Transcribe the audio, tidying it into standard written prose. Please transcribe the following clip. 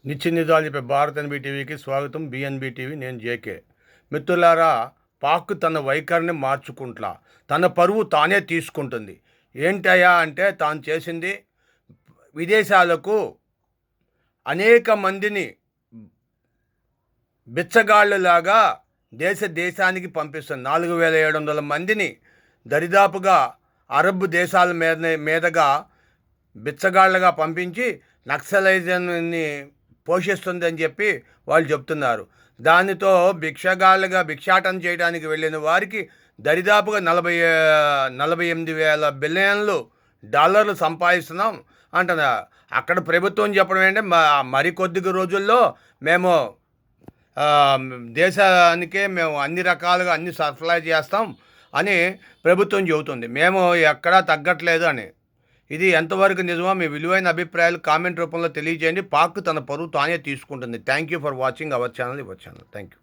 నిత్య నిజాలు చెప్పే భారత్ ఎన్బీ టీవీకి స్వాగతం. బిఎన్బి టీవీ, నేను జేకే. మిత్రులారా, పాక్ తన వైఖరిని మార్చుకుంట్లా, తన పరువు తానే తీసుకుంటుంది. ఏంటయ్యా అంటే, తాను చేసింది విదేశాలకు అనేక మందిని బిచ్చగాళ్ళలాగా దేశానికి పంపిస్తుంది. 4700 మందిని దరిదాపుగా అరబ్ దేశాల మీదగా బిచ్చగాళ్ళగా పంపించి నక్సలైజాన్ని పోషిస్తుంది అని చెప్పి వాళ్ళు చెప్తున్నారు. దానితో భిక్షాటన చేయడానికి వెళ్ళిన వారికి దరిదాపుగా 48,000 బిలియన్లు డాలర్లు సంపాదిస్తున్నాం అంటున్నారు. అక్కడ ప్రభుత్వం చెప్పడం ఏంటంటే, మరికొద్ది రోజుల్లో మేము దేశానికే మేము అన్ని రకాలుగా అన్ని సరఫరా చేస్తాం అని ప్రభుత్వం చెబుతుంది. మేము ఎక్కడా తగ్గట్లేదు అని. ఇది ఎంతవరకు నిజమో మీ విలువైన అభిప్రాయాలు కామెంట్ రూపంలో తెలియజేయండి. పాక్ తన పరువు తానే తీసుకుంటుంది. Thank you for watching our channel. Thank you.